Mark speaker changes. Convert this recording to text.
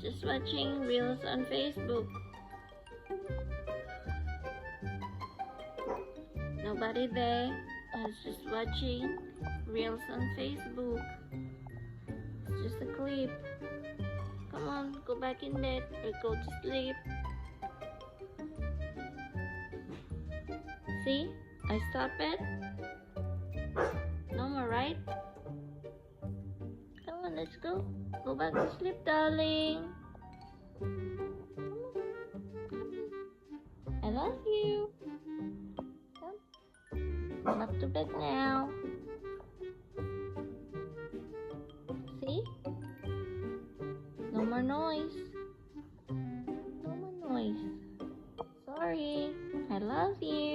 Speaker 1: just watching reels on Facebook. Nobody there. I was just watching reels on Facebook. It's just a clip. Come on, go back in bed or go to sleep. See? I stop it. No more, right? Come on, let's go. Go back to sleep, darling. I love you. Come back to bed now. See? No more noise. No more noise. Sorry. I love you.